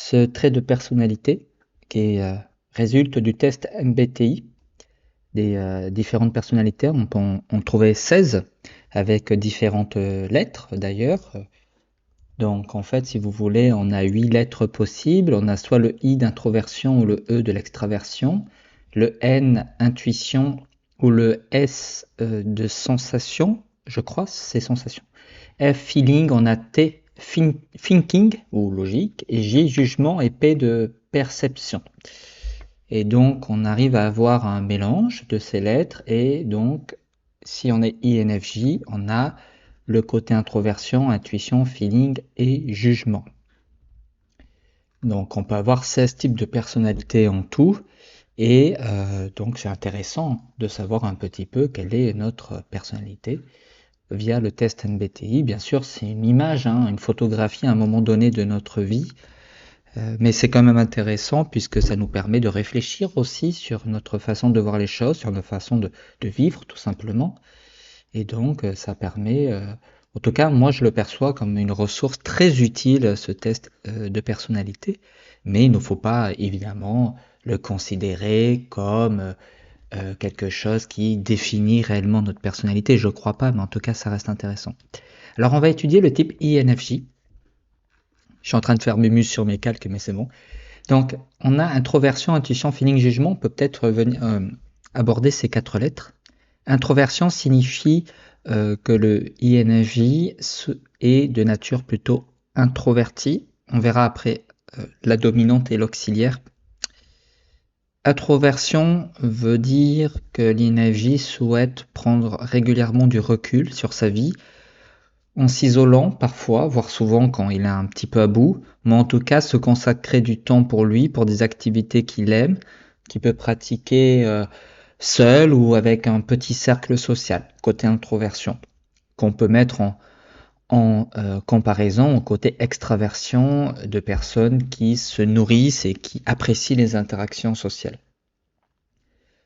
ce trait de personnalité qui résulte du test MBTI, des différentes personnalités. On peut en trouver 16 avec différentes lettres d'ailleurs. Donc en fait, si vous voulez, on a 8 lettres possibles. On a soit le I d'introversion ou le E de l'extraversion, le N intuition ou le S de sensation, je crois, c'est sensation. F feeling, on a T thinking ou logique, et J jugement et P de perception. Et donc on arrive à avoir un mélange de ces lettres, et donc si on est INFJ, on a le côté introversion, intuition, feeling et jugement. Donc on peut avoir 16 types de personnalités en tout, et donc c'est intéressant de savoir un petit peu quelle est notre personnalité via le test MBTI. Bien sûr, c'est une image, une photographie à un moment donné de notre vie, mais c'est quand même intéressant puisque ça nous permet de réfléchir aussi sur notre façon de voir les choses, sur notre façon de vivre tout simplement. Et donc ça permet, en tout cas moi je le perçois comme une ressource très utile, ce test de personnalité, mais il ne faut pas évidemment le considérer comme quelque chose qui définit réellement notre personnalité. Je crois pas, mais en tout cas ça reste intéressant. Alors on va étudier le type INFJ. Je suis en train de faire mes muses sur mes calques, mais c'est bon. Donc on a introversion, intuition, feeling, jugement. On peut peut-être aborder ces 4 lettres. Introversion signifie que le INFJ est de nature plutôt introvertie. On verra après la dominante et l'auxiliaire. Introversion veut dire que l'INFJ souhaite prendre régulièrement du recul sur sa vie, en s'isolant parfois, voire souvent quand il est un petit peu à bout, mais en tout cas se consacrer du temps pour lui, pour des activités qu'il aime, qu'il peut pratiquer seul ou avec un petit cercle social, côté introversion, qu'on peut mettre en comparaison au côté extraversion de personnes qui se nourrissent et qui apprécient les interactions sociales.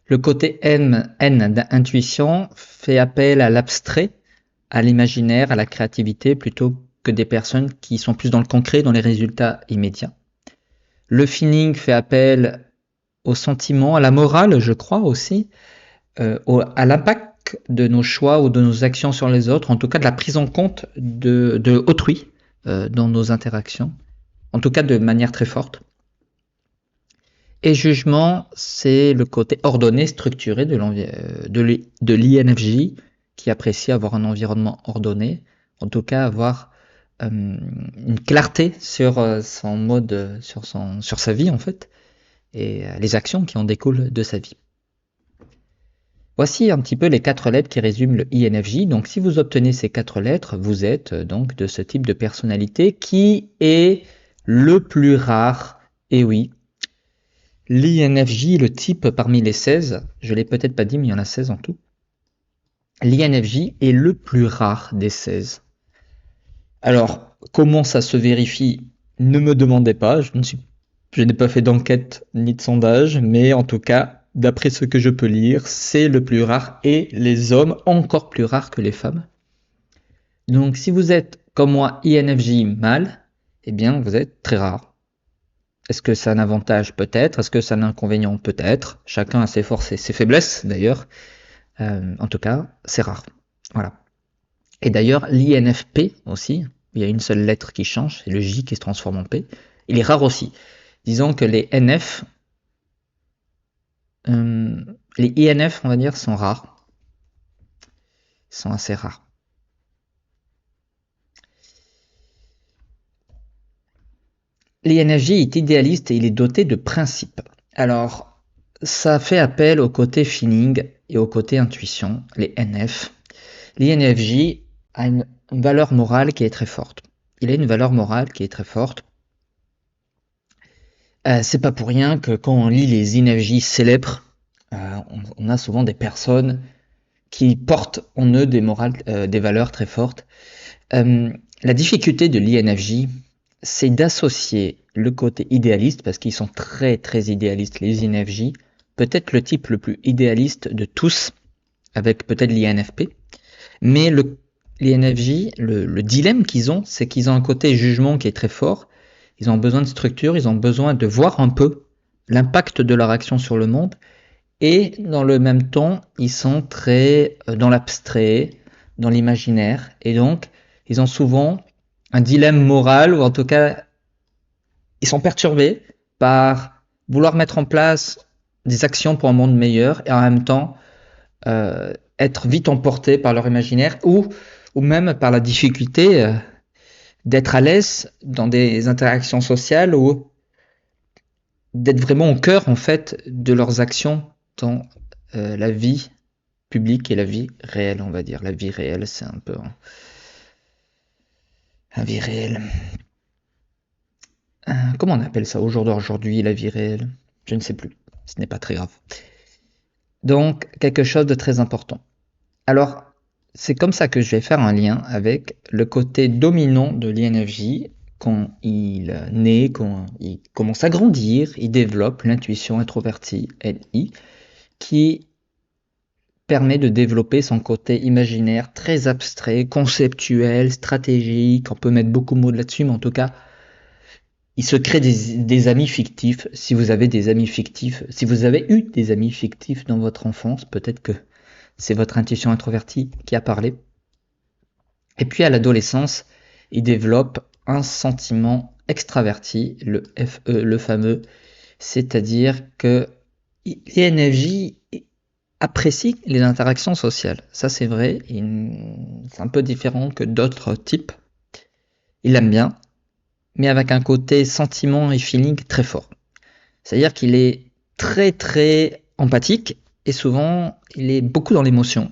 Le côté N d'intuition fait appel à l'abstrait, à l'imaginaire, à la créativité, plutôt que des personnes qui sont plus dans le concret, dans les résultats immédiats. Le feeling fait appel au sentiment, à la morale, je crois aussi, à l'impact de nos choix ou de nos actions sur les autres, en tout cas de la prise en compte de autrui dans nos interactions, en tout cas de manière très forte. Et jugement, c'est le côté ordonné, structuré de l'INFJ, qui apprécie avoir un environnement ordonné, en tout cas avoir une clarté sur son mode, sur sa vie en fait, et les actions qui en découlent de sa vie. Voici un petit peu les 4 lettres qui résument le INFJ. Donc si vous obtenez ces 4 lettres, vous êtes donc de ce type de personnalité qui est le plus rare. Et oui, l'INFJ, le type parmi les 16, je l'ai peut-être pas dit, mais il y en a 16 en tout. L'INFJ est le plus rare des 16. Alors, comment ça se vérifie? Ne me demandez pas, je n'ai pas fait d'enquête ni de sondage, mais en tout cas, d'après ce que je peux lire, c'est le plus rare, et les hommes encore plus rares que les femmes. Donc si vous êtes comme moi INFJ mâle, eh bien vous êtes très rare. Est-ce que c'est un avantage? Peut-être. Est-ce que c'est un inconvénient? Peut-être. Chacun a ses forces et ses faiblesses d'ailleurs. En tout cas, c'est rare. Voilà. Et d'ailleurs, l'INFP aussi, il y a une seule lettre qui change, c'est le J qui se transforme en P. Il est rare aussi. Disons que les NF, les INF, on va dire, sont rares. Ils sont assez rares. L'INFJ est idéaliste et il est doté de principes. Alors, ça fait appel au côté feeling et au côté intuition, les NF. L'INFJ a une valeur morale qui est très forte. Il a une valeur morale qui est très forte. C'est pas pour rien que quand on lit les INFJ célèbres, on a souvent des personnes qui portent en eux des valeurs très fortes. La difficulté de l'INFJ, c'est d'associer le côté idéaliste, parce qu'ils sont très très idéalistes, les INFJ, peut-être le type le plus idéaliste de tous, avec peut-être l'INFP, mais l'INFJ, le dilemme qu'ils ont, c'est qu'ils ont un côté jugement qui est très fort, ils ont besoin de structure, ils ont besoin de voir un peu l'impact de leur action sur le monde. Et dans le même temps, ils sont très dans l'abstrait, dans l'imaginaire. Et donc, ils ont souvent un dilemme moral, ou en tout cas, ils sont perturbés par vouloir mettre en place des actions pour un monde meilleur et en même temps être vite emportés par leur imaginaire ou même par la difficulté d'être à l'aise dans des interactions sociales ou d'être vraiment au cœur en fait de leurs actions dans la vie publique et la vie réelle, on va dire. La vie réelle, c'est un peu la vie réelle. Comment on appelle ça aujourd'hui, la vie réelle? Je ne sais plus. Ce n'est pas très grave. Donc, quelque chose de très important. Alors, c'est comme ça que je vais faire un lien avec le côté dominant de l'INFJ quand il naît, quand il commence à grandir, il développe l'intuition introvertie NI qui permet de développer son côté imaginaire très abstrait, conceptuel, stratégique. On peut mettre beaucoup de mots là-dessus, mais en tout cas, il se crée des amis fictifs. Si vous avez des amis fictifs, si vous avez eu des amis fictifs dans votre enfance, peut-être que c'est votre intuition introvertie qui a parlé. Et puis à l'adolescence, il développe un sentiment extraverti, le FE, le fameux, c'est-à-dire que l'INFJ apprécie les interactions sociales. Ça c'est vrai, c'est un peu différent que d'autres types. Il aime bien, mais avec un côté sentiment et feeling très fort. C'est-à-dire qu'il est très très empathique et souvent il est beaucoup dans l'émotion.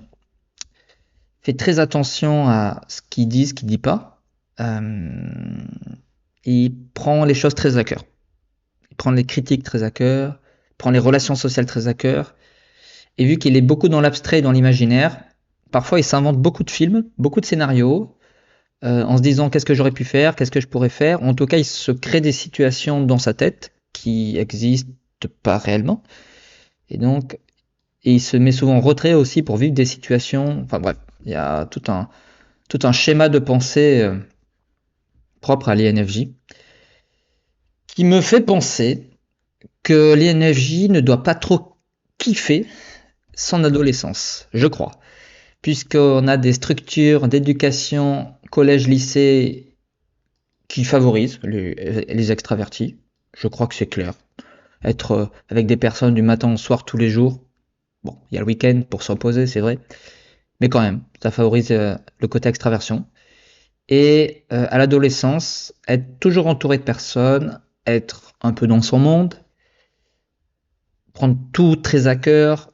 Fait très attention à ce qu'il dit, ce qu'il dit pas. Il prend les choses très à cœur. Il prend les critiques très à cœur, il prend les relations sociales très à cœur. Et vu qu'il est beaucoup dans l'abstrait et dans l'imaginaire, parfois il s'invente beaucoup de films, beaucoup de scénarios, en se disant qu'est-ce que j'aurais pu faire, qu'est-ce que je pourrais faire. En tout cas, il se crée des situations dans sa tête qui existent pas réellement. Et donc, il se met souvent en retrait aussi pour vivre des situations. Enfin bref, il y a tout un schéma de pensée propre à l'INFJ qui me fait penser que l'INFJ ne doit pas trop kiffer son adolescence, je crois, puisqu'on a des structures d'éducation collège-lycée qui favorisent les extravertis. Je crois que c'est clair. Être avec des personnes du matin au soir tous les jours, bon, il y a le week-end pour s'en poser, c'est vrai, mais quand même, ça favorise le côté extraversion. Et à l'adolescence, être toujours entouré de personnes, être un peu dans son monde, prendre tout très à cœur,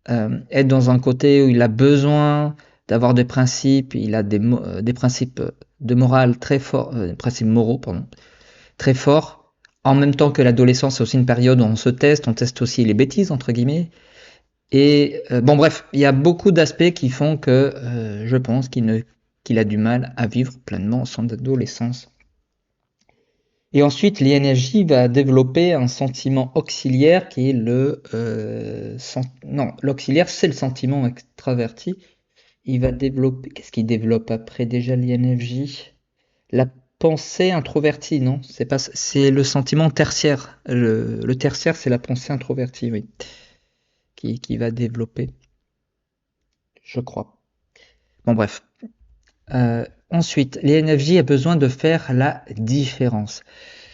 être dans un côté où il a besoin d'avoir des principes, il a des principes de morale très forts, des principes moraux, pardon, très forts. En même temps que l'adolescence, c'est aussi une période où on se teste, on teste aussi les bêtises, entre guillemets. Et bon, bref, il y a beaucoup d'aspects qui font que je pense qu'il a du mal à vivre pleinement son adolescence. Et ensuite, l'INFJ va développer un sentiment auxiliaire qui est non, l'auxiliaire, c'est le sentiment extraverti. Il va développer... Qu'est-ce qu'il développe après déjà l'INFJ? La pensée introvertie, non? C'est le sentiment tertiaire. Le tertiaire, c'est la pensée introvertie, oui. Qui va développer, je crois. Bon, bref. Ensuite, l'INFJ a besoin de faire la différence.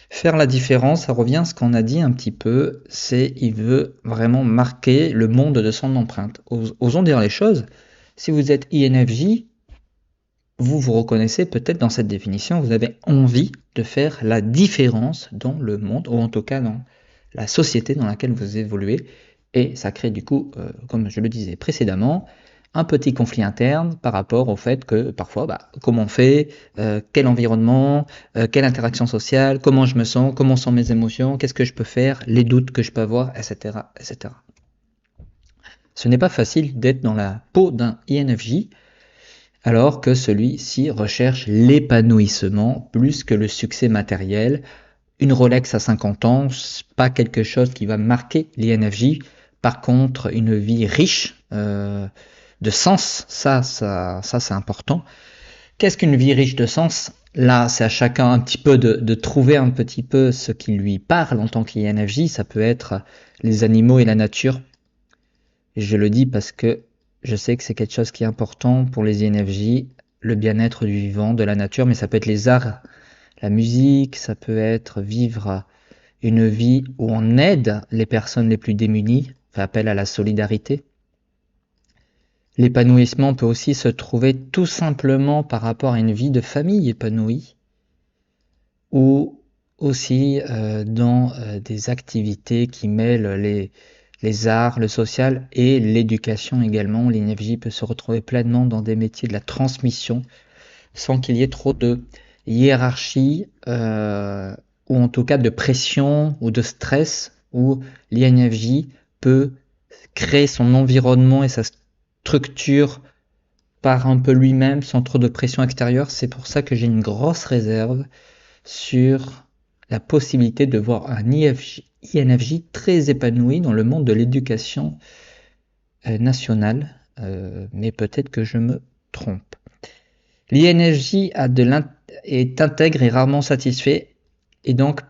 Faire la différence, ça revient à ce qu'on a dit un petit peu, c'est il veut vraiment marquer le monde de son empreinte. Osons dire les choses, si vous êtes INFJ, vous vous reconnaissez peut-être dans cette définition, vous avez envie de faire la différence dans le monde, ou en tout cas dans la société dans laquelle vous évoluez, et ça crée du coup, comme je le disais précédemment, un petit conflit interne par rapport au fait que parfois, comment on fait, quel environnement, quelle interaction sociale, comment je me sens, comment sont mes émotions, qu'est-ce que je peux faire, les doutes que je peux avoir, etc., etc. Ce n'est pas facile d'être dans la peau d'un INFJ, alors que celui-ci recherche l'épanouissement plus que le succès matériel. Une Rolex à 50 ans, c'est pas quelque chose qui va marquer l'INFJ. Par contre, une vie riche de sens, ça c'est important. Qu'est-ce qu'une vie riche de sens? Là, c'est à chacun un petit peu de trouver un petit peu ce qui lui parle en tant qu'INFJ. Ça peut être les animaux et la nature. Et je le dis parce que je sais que c'est quelque chose qui est important pour les INFJ, le bien-être du vivant, de la nature, mais ça peut être les arts, la musique, ça peut être vivre une vie où on aide les personnes les plus démunies, fait appel à la solidarité. L'épanouissement peut aussi se trouver tout simplement par rapport à une vie de famille épanouie, ou aussi dans des activités qui mêlent les arts, le social et l'éducation également. L'INFJ peut se retrouver pleinement dans des métiers de la transmission sans qu'il y ait trop de hiérarchie ou en tout cas de pression ou de stress, où l'INFJ peut créer son environnement et sa structure par un peu lui-même sans trop de pression extérieure. C'est pour ça que j'ai une grosse réserve sur la possibilité de voir un INFJ très épanoui dans le monde de l'éducation nationale, mais peut-être que je me trompe. L'INFJ est intègre et rarement satisfait, et donc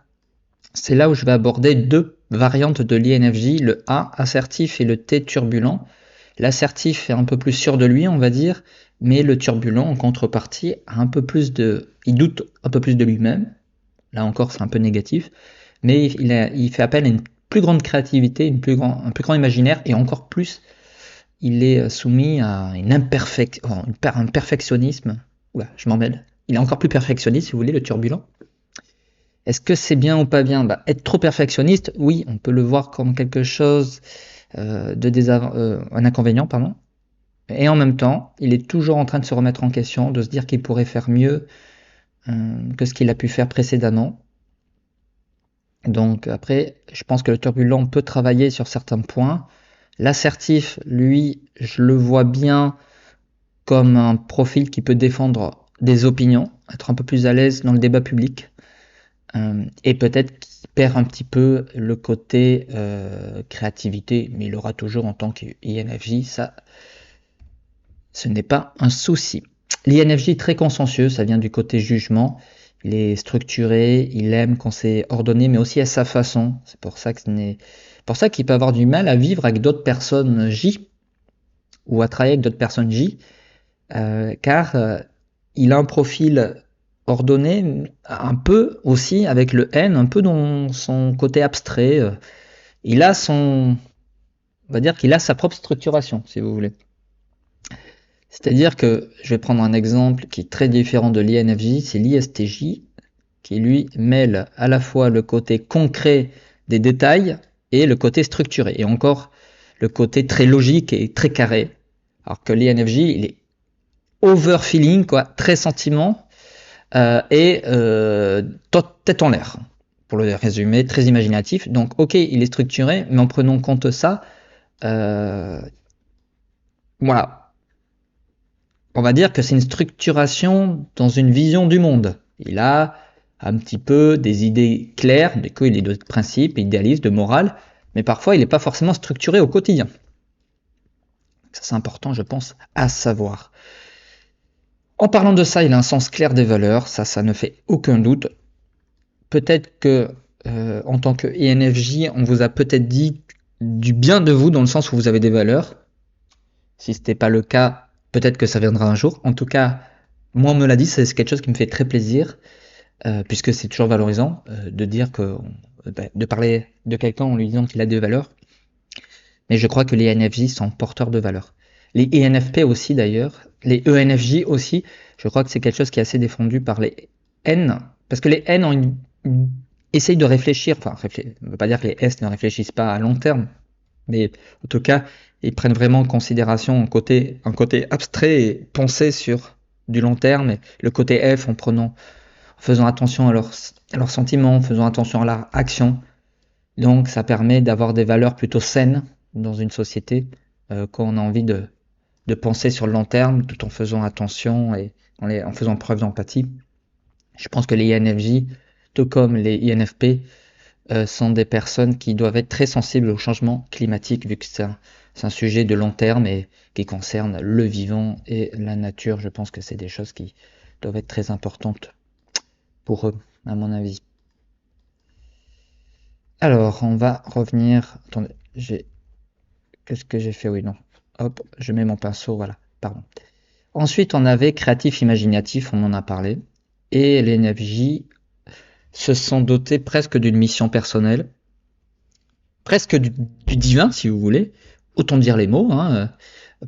c'est là où je vais aborder deux variantes de l'INFJ, le A assertif et le T turbulent. L'assertif est un peu plus sûr de lui, on va dire, mais le turbulent, en contrepartie, il doute un peu plus de lui-même. Là encore, c'est un peu négatif, mais il fait appel à une plus grande créativité, un plus grand imaginaire, et encore plus, il est soumis à un perfectionnisme. Oula, je m'en mêle. Il est encore plus perfectionniste, si vous voulez, le turbulent. Est-ce que c'est bien ou pas bien? Être trop perfectionniste, oui, on peut le voir comme quelque chose un inconvénient, pardon. Et en même temps, il est toujours en train de se remettre en question, de se dire qu'il pourrait faire mieux que ce qu'il a pu faire précédemment. Donc après, je pense que le turbulent peut travailler sur certains points. L'assertif, lui, je le vois bien comme un profil qui peut défendre des opinions, être un peu plus à l'aise dans le débat public, et peut-être qu'il perd un petit peu le côté créativité, mais il aura toujours en tant qu'INFJ, ça, ce n'est pas un souci. L'INFJ est très consciencieux, ça vient du côté jugement. Il est structuré, il aime quand c'est ordonné, mais aussi à sa façon. C'est pour ça qu'il peut avoir du mal à vivre avec d'autres personnes J, ou à travailler avec d'autres personnes J, car il a un profil ordonné, un peu aussi avec le N, un peu dans son côté abstrait. On va dire qu'il a sa propre structuration, si vous voulez. C'est-à-dire que, je vais prendre un exemple qui est très différent de l'INFJ, c'est l'ISTJ, qui lui mêle à la fois le côté concret des détails et le côté structuré, et encore le côté très logique et très carré. Alors que l'INFJ, il est over-feeling, quoi, très sentiment, et tête en l'air, pour le résumer, très imaginatif. Donc ok, il est structuré, mais en prenant compte ça, voilà. On va dire que c'est une structuration dans une vision du monde. Il a un petit peu des idées claires, des coup il est de principes, idéalistes, de morale, mais parfois il n'est pas forcément structuré au quotidien. Ça c'est important, je pense, à savoir. En parlant de ça, il a un sens clair des valeurs, ça ne fait aucun doute. Peut-être que en tant que INFJ, on vous a peut-être dit du bien de vous dans le sens où vous avez des valeurs. Si ce n'était pas le cas, peut-être que ça viendra un jour. En tout cas, moi on me l'a dit, c'est quelque chose qui me fait très plaisir, puisque c'est toujours valorisant de dire de parler de quelqu'un en lui disant qu'il a des valeurs. Mais je crois que les INFJ sont porteurs de valeurs. Les INFP aussi d'ailleurs, les ENFJ aussi, je crois que c'est quelque chose qui est assez défendu par les N, parce que les N essayent de réfléchir, enfin, on ne veut pas dire que les S ne réfléchissent pas à long terme, mais en tout cas, ils prennent vraiment en considération un côté abstrait et penser sur du long terme, et le côté F en faisant attention à leurs sentiments, en faisant attention à leur action. Donc ça permet d'avoir des valeurs plutôt saines dans une société quand on a envie de penser sur le long terme tout en faisant attention et en faisant preuve d'empathie. Je pense que les INFJ, tout comme les INFP, sont des personnes qui doivent être très sensibles au changement climatique, vu que c'est un sujet de long terme et qui concerne le vivant et la nature. Je pense que c'est des choses qui doivent être très importantes pour eux, à mon avis. Alors, on va revenir. Attendez, qu'est-ce que j'ai fait? Oui, non. Hop, je mets mon pinceau, voilà. Pardon. Ensuite, on avait créatif, imaginatif, on en a parlé. Et les NFJ se sont dotés presque d'une mission personnelle, presque du divin, si vous voulez. Autant dire les mots, hein.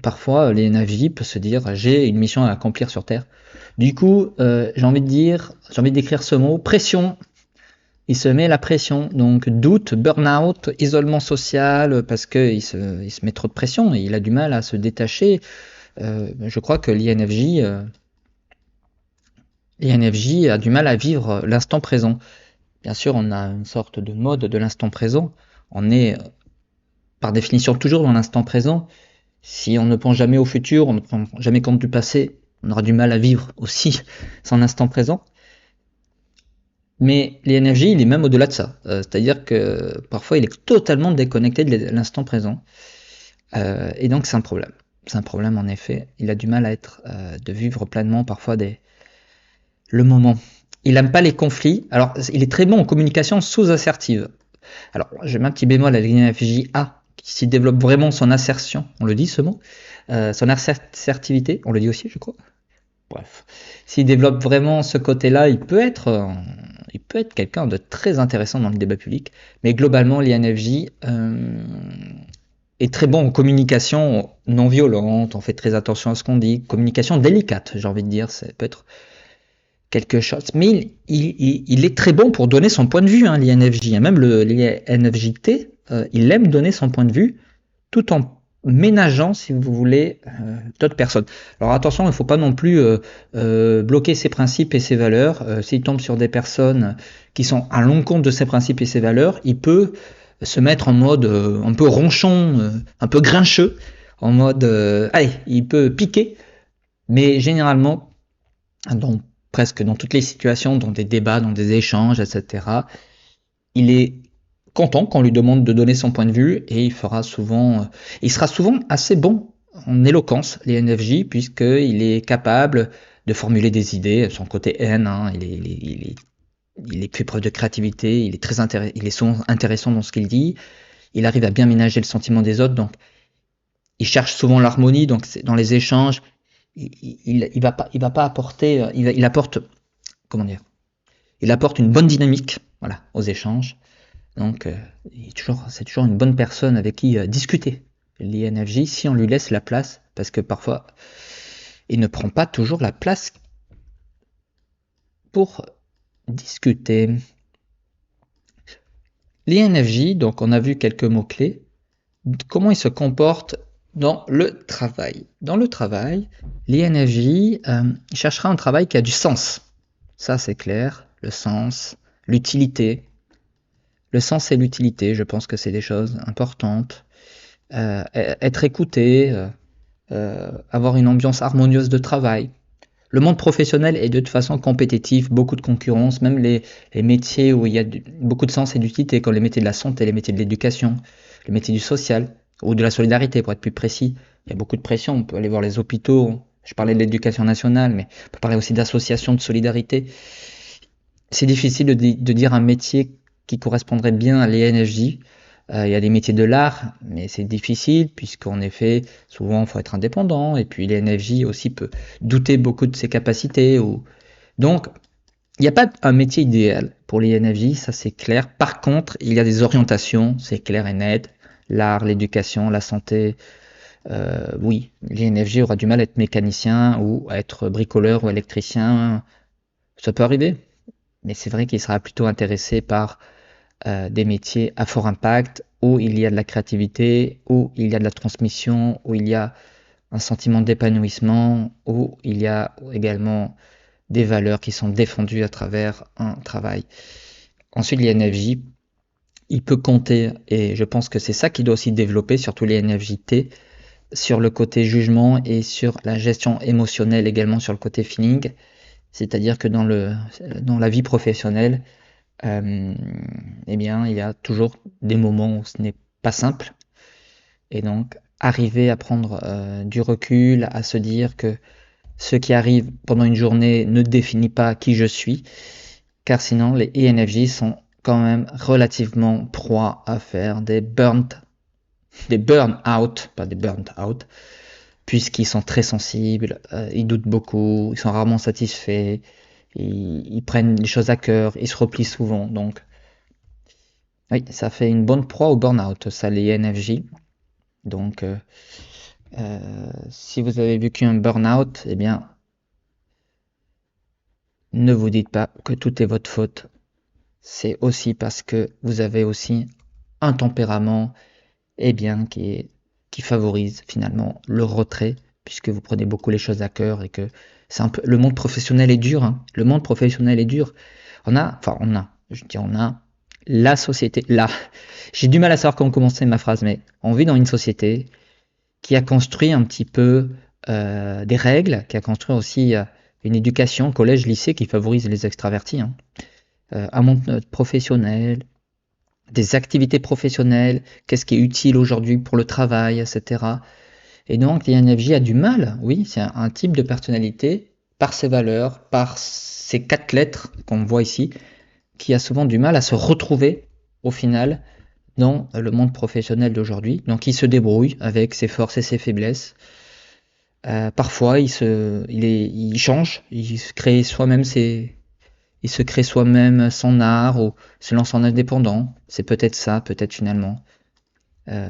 Parfois, les NFJ peuvent se dire j'ai une mission à accomplir sur Terre. Du coup, j'ai envie d'écrire ce mot pression. Il se met la pression, donc doute, burn-out, isolement social, parce il se met trop de pression et il a du mal à se détacher. Je crois que l'INFJ a du mal à vivre l'instant présent. Bien sûr, on a une sorte de mode de l'instant présent. On est par définition toujours dans l'instant présent. Si on ne pense jamais au futur, on ne prend jamais compte du passé, on aura du mal à vivre aussi son instant présent. Mais l'INFJ, il est même au-delà de ça. C'est-à-dire que parfois, il est totalement déconnecté de l'instant présent. Et donc, c'est un problème. C'est un problème, en effet. Il a du mal à de vivre pleinement parfois le moment. Il n'aime pas les conflits. Alors, il est très bon en communication sous-assertive. Alors, j'ai un petit bémol à l'INFJ A, qui s'y développe vraiment son assertion. On le dit, ce mot. Son assertivité. On le dit aussi, je crois. Bref. S'il développe vraiment ce côté-là, il peut être quelqu'un de très intéressant dans le débat public. Mais globalement, l'INFJ est très bon en communication non violente, on fait très attention à ce qu'on dit, communication délicate, j'ai envie de dire, ça peut être quelque chose. Mais il est très bon pour donner son point de vue, hein, l'INFJ. Même l'INFJT, il aime donner son point de vue tout en ménageant, si vous voulez, d'autres personnes. Alors attention, il ne faut pas non plus bloquer ses principes et ses valeurs. S'il tombe sur des personnes qui sont à l'encontre de ses principes et ses valeurs, il peut se mettre en mode un peu ronchon, un peu grincheux, en mode allez, il peut piquer, mais généralement, dans, presque dans toutes les situations, dans des débats, dans des échanges, etc., il est content qu'on lui demande de donner son point de vue et il sera souvent assez bon en éloquence, les NFJ, puisqu'il est capable de formuler des idées, son côté N, hein, il fait preuve de créativité, il est souvent intéressant dans ce qu'il dit, il arrive à bien ménager le sentiment des autres, donc il cherche souvent l'harmonie, donc dans les échanges, il va pas apporter, il apporte, comment dire, il apporte une bonne dynamique, voilà, aux échanges. Donc, c'est toujours une bonne personne avec qui discuter. L'INFJ, si on lui laisse la place, parce que parfois, il ne prend pas toujours la place pour discuter. L'INFJ, donc on a vu quelques mots-clés. Comment il se comporte dans le travail? Dans le travail, l'INFJ cherchera un travail qui a du sens. Ça, c'est clair. Le sens, l'utilité. Le sens et l'utilité, je pense que c'est des choses importantes. Être écouté, avoir une ambiance harmonieuse de travail. Le monde professionnel est de toute façon compétitif, beaucoup de concurrence, même les métiers où il y a beaucoup de sens et d'utilité, comme les métiers de la santé, les métiers de l'éducation, les métiers du social, ou de la solidarité pour être plus précis. Il y a beaucoup de pression, on peut aller voir les hôpitaux, je parlais de l'éducation nationale, mais on peut parler aussi d'associations de solidarité. C'est difficile de dire un métier qui correspondrait bien à l'INFJ. Il y a des métiers de l'art, mais c'est difficile puisqu'en effet, souvent, il faut être indépendant. Et puis l'INFJ aussi peut douter beaucoup de ses capacités. Donc, il n'y a pas un métier idéal pour l'INFJ, ça c'est clair. Par contre, il y a des orientations, c'est clair et net. L'art, l'éducation, la santé. Oui, l'INFJ aura du mal à être mécanicien ou à être bricoleur ou électricien. Ça peut arriver. Mais c'est vrai qu'il sera plutôt intéressé par des métiers à fort impact, où il y a de la créativité, où il y a de la transmission, où il y a un sentiment d'épanouissement, où il y a également des valeurs qui sont défendues à travers un travail. Ensuite, les NFJ, il peut compter, et je pense que c'est ça qu'il doit aussi développer, surtout les NFJT, sur le côté jugement et sur la gestion émotionnelle, également sur le côté feeling. C'est-à-dire que dans la vie professionnelle, eh bien, il y a toujours des moments où ce n'est pas simple. Et donc, arriver à prendre du recul, à se dire que ce qui arrive pendant une journée ne définit pas qui je suis. car sinon les INFJ sont quand même relativement proies à faire des burn-out, pas des burn-out, puisqu'ils sont très sensibles, ils doutent beaucoup, ils sont rarement satisfaits, ils prennent les choses à cœur, ils se replient souvent. Donc, oui, ça fait une bonne proie au burn-out, ça, les INFJ. Donc, si vous avez vécu un burn-out, eh bien, ne vous dites pas que tout est votre faute. C'est aussi parce que vous avez aussi un tempérament, eh bien, qui favorise finalement le retrait, puisque vous prenez beaucoup les choses à cœur et que c'est un peu, le monde professionnel est dur, hein. Le monde professionnel est dur. On a la société, là. J'ai du mal à savoir comment commencer ma phrase, mais on vit dans une société qui a construit un petit peu des règles, qui a construit aussi une éducation, collège, lycée, qui favorise les extravertis, hein. Un monde professionnel, des activités professionnelles, qu'est-ce qui est utile aujourd'hui pour le travail, etc. Et donc l'INFJ a du mal, oui, c'est un type de personnalité, par ses valeurs, par ces 4 lettres qu'on voit ici, qui a souvent du mal à se retrouver au final dans le monde professionnel d'aujourd'hui. Donc il se débrouille avec ses forces et ses faiblesses. Parfois il change, il se crée soi-même son art ou se lance en indépendant. C'est peut-être ça, peut-être finalement euh,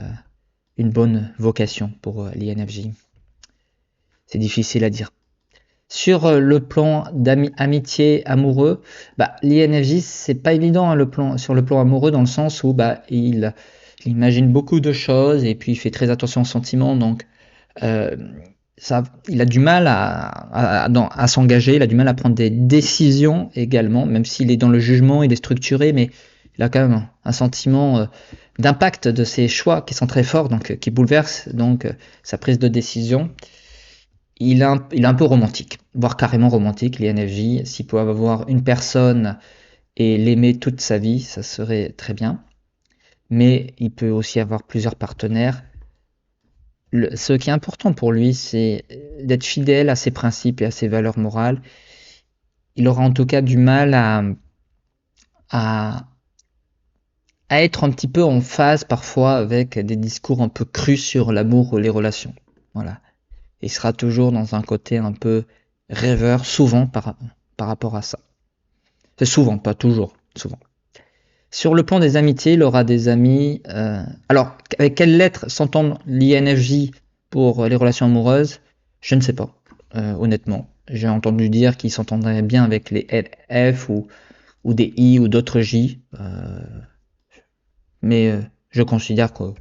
une bonne vocation pour l'INFJ. C'est difficile à dire. Sur le plan d'amitié amoureux, l'INFJ c'est pas évident, hein, sur le plan amoureux, dans le sens où il imagine beaucoup de choses et puis il fait très attention aux sentiments, donc il a du mal à s'engager, il a du mal à prendre des décisions également, même s'il est dans le jugement, il est structuré, mais il a quand même un sentiment d'impact de ses choix qui sont très forts, donc qui bouleversent donc sa prise de décision. Il est un peu romantique, voire carrément romantique, l'INFJ. S'il peut avoir une personne et l'aimer toute sa vie, ça serait très bien. Mais il peut aussi avoir plusieurs partenaires. Ce qui est important pour lui, c'est d'être fidèle à ses principes et à ses valeurs morales. Il aura en tout cas du mal à être un petit peu en phase parfois avec des discours un peu crus sur l'amour ou les relations. Voilà. Il sera toujours dans un côté un peu rêveur, souvent par rapport à ça. C'est souvent, pas toujours, souvent. Sur le plan des amitiés, il aura des amis. Alors, avec quelle lettre s'entend l'INFJ pour les relations amoureuses? Je ne sais pas, honnêtement. J'ai entendu dire qu'il s'entendrait bien avec les F ou des I ou d'autres J. Mais je considère qu'il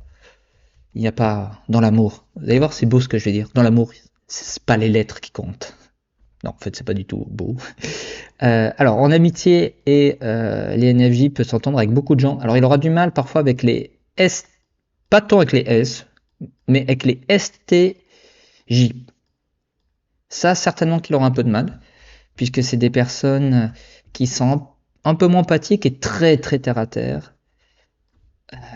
n'y a pas dans l'amour. Vous allez voir, c'est beau ce que je vais dire. Dans l'amour, c'est pas les lettres qui comptent. Non, en fait, c'est pas du tout beau. Alors, en amitié, l'INFJ peut s'entendre avec beaucoup de gens. Alors, il aura du mal parfois avec les S, pas tant avec les S, mais avec les STJ. Ça, certainement qu'il aura un peu de mal, puisque c'est des personnes qui sont un peu moins empathiques et très, très terre à terre.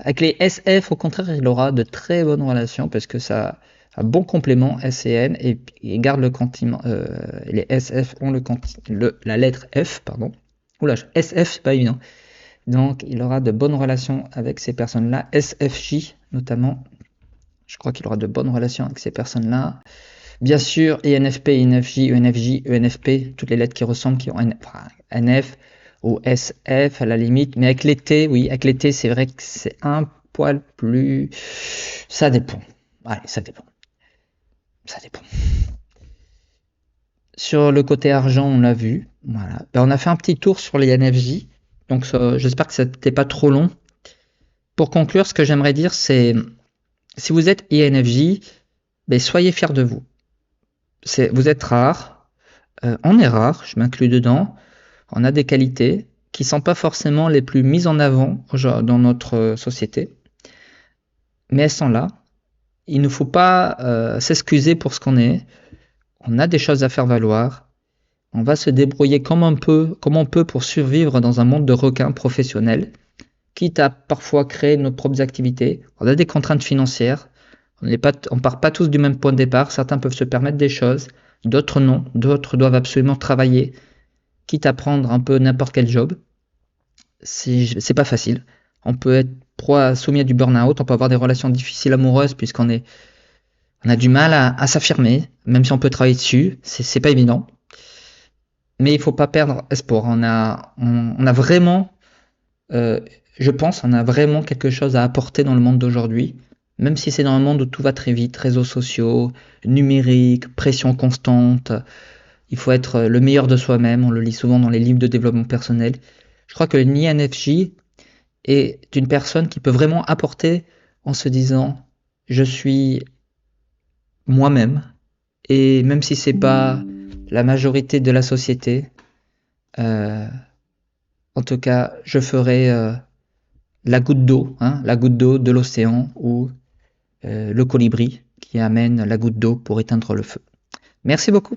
Avec les SF, au contraire, il aura de très bonnes relations, parce que ça un bon complément S et N et garde le continent. Les SF ont la lettre F, pardon. Oula, SF, c'est pas évident. Donc, il aura de bonnes relations avec ces personnes-là. SFJ, notamment. Je crois qu'il aura de bonnes relations avec ces personnes-là. Bien sûr, INFP, INFJ, ENFJ, ENFP, toutes les lettres qui ressemblent, qui ont NF ou SF à la limite. Mais avec les T, oui, avec les T, c'est vrai que c'est un poil plus... Ça dépend. Allez, ça dépend. Ça dépend. Sur le côté argent, on l'a vu. Voilà. On a fait un petit tour sur les INFJ. Donc, j'espère que ça n'était pas trop long. Pour conclure, ce que j'aimerais dire, c'est si vous êtes INFJ, soyez fiers de vous. Vous êtes rare. On est rare, je m'inclus dedans. On a des qualités qui ne sont pas forcément les plus mises en avant dans notre société. Mais elles sont là. Il ne faut pas s'excuser pour ce qu'on est. On a des choses à faire valoir. On va se débrouiller comme on peut pour survivre dans un monde de requins professionnels, quitte à parfois créer nos propres activités. On a des contraintes financières. On part pas tous du même point de départ. Certains peuvent se permettre des choses, d'autres non. D'autres doivent absolument travailler quitte à prendre un peu n'importe quel job. C'est pas facile. On peut être soumis à du burn-out, on peut avoir des relations difficiles amoureuses on a du mal à s'affirmer, même si on peut travailler dessus, c'est pas évident. Mais il faut pas perdre espoir. On a vraiment, euh, je pense, on a vraiment quelque chose à apporter dans le monde d'aujourd'hui, même si c'est dans un monde où tout va très vite, réseaux sociaux, numérique, pression constante. Il faut être le meilleur de soi-même. On le lit souvent dans les livres de développement personnel. Je crois que l'INFJ est une personne qui peut vraiment apporter en se disant je suis moi-même, et même si c'est pas la majorité de la société, euh, en tout cas je ferai la goutte d'eau, hein, la goutte d'eau de l'océan, ou le colibri qui amène la goutte d'eau pour éteindre le feu. Merci beaucoup.